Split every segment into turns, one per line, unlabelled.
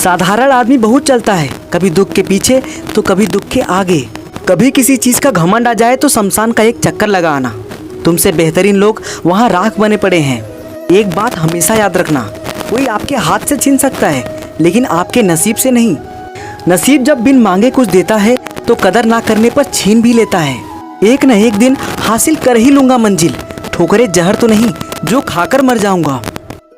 साधारण आदमी बहुत चलता है, कभी दुख के पीछे तो कभी दुख के आगे। कभी किसी चीज का घमंड आ जाए तो शमशान का एक चक्कर लगा आना। तुमसे बेहतरीन लोग वहाँ राख बने पड़े हैं। एक बात हमेशा याद रखना, कोई आपके हाथ से छीन सकता है लेकिन आपके नसीब से नहीं। नसीब जब बिन मांगे कुछ देता है तो कदर ना करने पर छीन भी लेता है। एक न एक दिन हासिल कर ही लूंगा मंजिल, ठोकरे जहर तो नहीं जो खाकर मर जाऊंगा।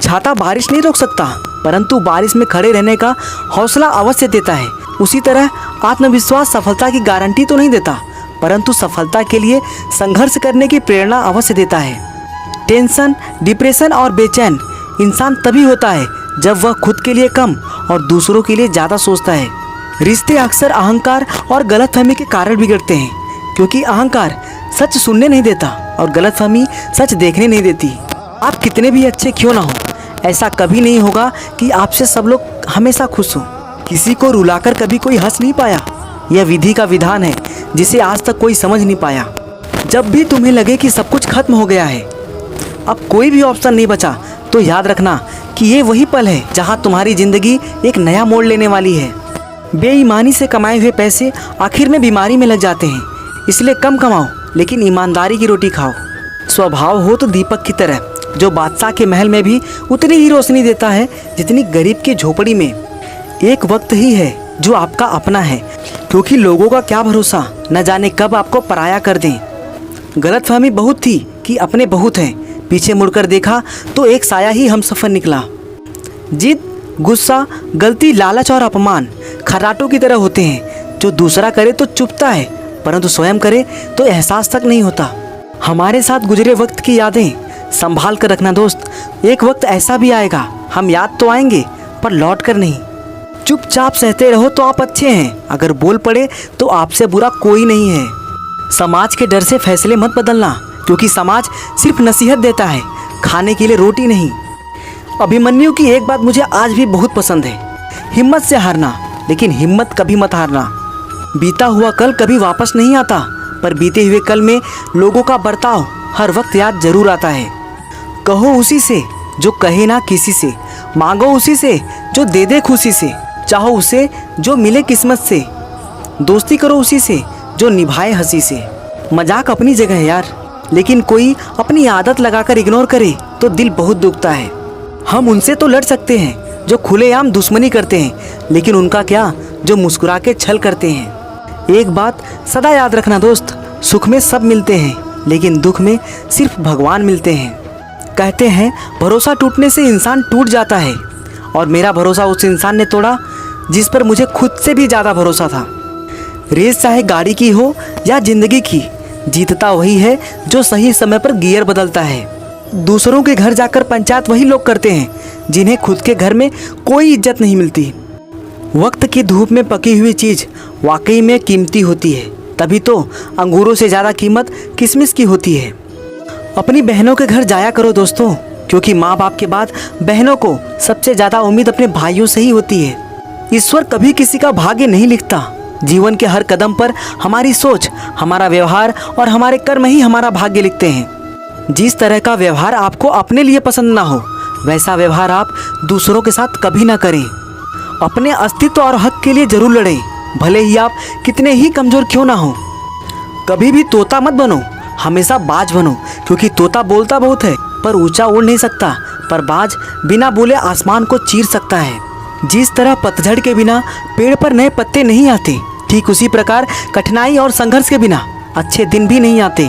छाता बारिश नहीं रोक सकता, परंतु बारिश में खड़े रहने का हौसला अवश्य देता है। उसी तरह आत्मविश्वास सफलता की गारंटी तो नहीं देता, परंतु सफलता के लिए संघर्ष करने की प्रेरणा अवश्य देता है। टेंशन, डिप्रेशन और बेचैन इंसान तभी होता है जब वह खुद के लिए कम और दूसरों के लिए ज़्यादा सोचता है। रिश्ते अक्सर अहंकार और गलतफहमी के कारण बिगड़ते हैं, क्योंकि अहंकार सच सुनने नहीं देता और गलतफहमी सच देखने नहीं देती। आप कितने भी अच्छे क्यों ना हो, ऐसा कभी नहीं होगा कि आपसे सब लोग हमेशा खुश हों। किसी को रुलाकर कभी कोई हंस नहीं पाया। यह विधि का विधान है जिसे आज तक कोई समझ नहीं पाया। जब भी तुम्हें लगे कि सब कुछ खत्म हो गया है, अब कोई भी ऑप्शन नहीं बचा, तो याद रखना कि ये वही पल है जहाँ तुम्हारी जिंदगी एक नया मोड़ लेने वाली है। बेईमानी से कमाए हुए पैसे आखिर में बीमारी में लग जाते हैं, इसलिए कम कमाओ लेकिन ईमानदारी की रोटी खाओ। स्वभाव हो तो दीपक की तरह, जो बादशाह के महल में भी उतनी ही रोशनी देता है जितनी गरीब की झोपड़ी में। एक वक्त ही है जो आपका अपना है, क्योंकि लोगों का क्या भरोसा, न जाने कब आपको पराया कर दें। गलतफहमी बहुत थी कि अपने बहुत हैं, पीछे मुड़कर देखा तो एक साया ही हमसफर निकला। जिद, गुस्सा, गलती, लालच और अपमान खर्राटों की तरह होते हैं, जो दूसरा करे तो चुभता है परंतु स्वयं करे तो एहसास तक नहीं होता। हमारे साथ गुजरे वक्त की यादें संभाल कर रखना दोस्त। एक वक्त ऐसा भी आएगा, हम याद तो आएंगे पर लौट कर नहीं। चुपचाप सहते रहो तो आप अच्छे हैं, अगर बोल पड़े तो आपसे बुरा कोई नहीं है। समाज के डर से फैसले मत बदलना, क्योंकि समाज सिर्फ नसीहत देता है, खाने के लिए रोटी नहीं। अभिमन्यु की एक बात मुझे आज भी बहुत पसंद है, हिम्मत से हारना, लेकिन हिम्मत कभी मत हारना। बीता हुआ कल कभी वापस नहीं आता, पर बीते हुए कल में लोगों का बर्ताव हर वक्त याद जरूर आता है। कहो उसी से जो कहे ना किसी से, मांगो उसी से जो दे दे खुशी से, चाहो उसे जो मिले किस्मत से, दोस्ती करो उसी से जो निभाए हंसी से। मजाक अपनी जगह है यार, लेकिन कोई अपनी आदत लगाकर इग्नोर करे तो दिल बहुत दुखता है। हम उनसे तो लड़ सकते हैं जो खुलेआम दुश्मनी करते हैं, लेकिन उनका क्या जो मुस्कुरा के छल करते हैं। एक बात सदा याद रखना दोस्त, सुख में सब मिलते हैं लेकिन दुख में सिर्फ भगवान मिलते हैं। कहते हैं भरोसा टूटने से इंसान टूट जाता है, और मेरा भरोसा उस इंसान ने तोड़ा जिस पर मुझे खुद से भी ज़्यादा भरोसा था। रेस चाहे गाड़ी की हो या जिंदगी की, जीतता वही है जो सही समय पर गियर बदलता है। दूसरों के घर जाकर पंचायत वही लोग करते हैं जिन्हें खुद के घर में कोई इज्जत नहीं मिलती। वक्त की धूप में पकी हुई चीज़ वाकई में कीमती होती है, तभी तो अंगूरों से ज़्यादा कीमत किशमिश की होती है। अपनी बहनों के घर जाया करो दोस्तों, क्योंकि माँ बाप के बाद बहनों को सबसे ज़्यादा उम्मीद अपने भाइयों से ही होती है। ईश्वर कभी किसी का भाग्य नहीं लिखता। जीवन के हर कदम पर हमारी सोच, हमारा व्यवहार और हमारे कर्म ही हमारा भाग्य लिखते हैं। जिस तरह का व्यवहार आपको अपने लिए पसंद ना हो, वैसा व्यवहार आप दूसरों के साथ कभी ना करें। अपने अस्तित्व और हक के लिए जरूर लड़ें, भले ही आप कितने ही कमज़ोर क्यों ना हो। कभी भी तोता मत बनो, हमेशा बाज बनो, क्योंकि तोता बोलता बहुत है पर ऊंचा उड़ नहीं सकता, पर बाज बिना बोले आसमान को चीर सकता है। जिस तरह पतझड़ के बिना पेड़ पर नए पत्ते नहीं आते, ठीक उसी प्रकार कठिनाई और संघर्ष के बिना अच्छे दिन भी नहीं आते।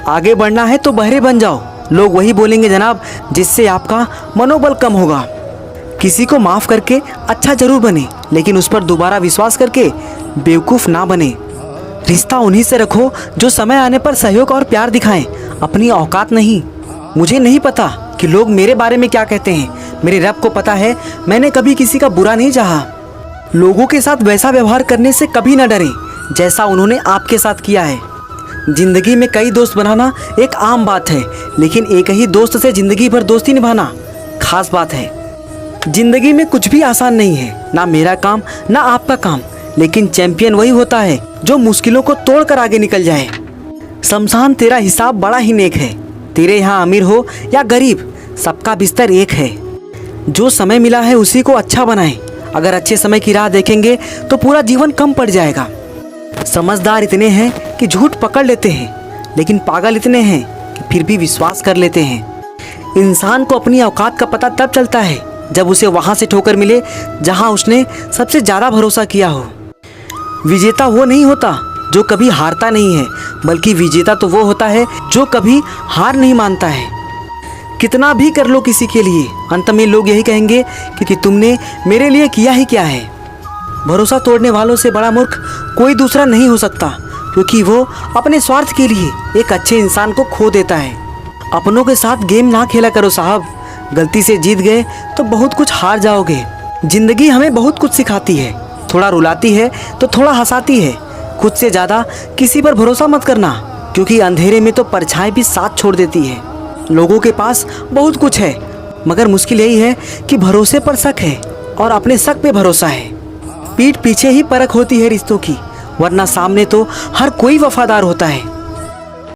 आगे बढ़ना है तो बहरे बन जाओ, लोग वही बोलेंगे जनाब जिससे आपका मनोबल कम होगा। किसी को माफ़ करके अच्छा जरूर बने, लेकिन उस पर दोबारा विश्वास करके बेवकूफ़ ना बने। रिश्ता उन्हीं से रखो जो समय आने पर सहयोग और प्यार दिखाएं, अपनी औकात नहीं। मुझे नहीं पता कि लोग मेरे बारे में क्या कहते हैं, मेरे रब को पता है मैंने कभी किसी का बुरा नहीं चाहा। लोगों के साथ वैसा व्यवहार करने से कभी ना डरें जैसा उन्होंने आपके साथ किया है। जिंदगी में कई दोस्त बनाना एक आम बात है, लेकिन एक ही दोस्त से जिंदगी भर दोस्ती निभाना खास बात है। जिंदगी में कुछ भी आसान नहीं है, ना मेरा काम ना आपका काम, लेकिन चैंपियन वही होता है जो मुश्किलों को तोड़कर आगे निकल जाए। शमशान तेरा हिसाब बड़ा ही नेक है, तेरे यहाँ अमीर हो या गरीब सबका बिस्तर एक है। जो समय मिला है उसी को अच्छा बनाएं, अगर अच्छे समय की राह देखेंगे तो पूरा जीवन कम पड़ जाएगा। समझदार इतने हैं कि झूठ पकड़ लेते हैं, लेकिन पागल इतने हैं कि फिर भी विश्वास कर लेते हैं। इंसान को अपनी औकात का पता तब चलता है जब उसे वहाँ से ठोकर मिले जहाँ उसने सबसे ज़्यादा भरोसा किया हो। विजेता वो नहीं होता जो कभी हारता नहीं है, बल्कि विजेता तो वो होता है जो कभी हार नहीं मानता है। कितना भी कर लो किसी के लिए, अंत में लोग यही कहेंगे कि तुमने मेरे लिए किया ही क्या है। भरोसा तोड़ने वालों से बड़ा मूर्ख कोई दूसरा नहीं हो सकता, क्योंकि वो अपने स्वार्थ के लिए एक अच्छे इंसान को खो देता है। अपनों के साथ गेम ना खेला करो साहब, गलती से जीत गए तो बहुत कुछ हार जाओगे। जिंदगी हमें बहुत कुछ सिखाती है, थोड़ा रुलाती है तो थोड़ा हंसाती है। खुद से ज़्यादा किसी पर भरोसा मत करना, क्योंकि अंधेरे में तो परछाई भी साथ छोड़ देती है। लोगों के पास बहुत कुछ है, मगर मुश्किल यही है कि भरोसे पर शक है और अपने शक पे भरोसा है। पीठ पीछे ही परख होती है रिश्तों की, वरना सामने तो हर कोई वफादार होता है।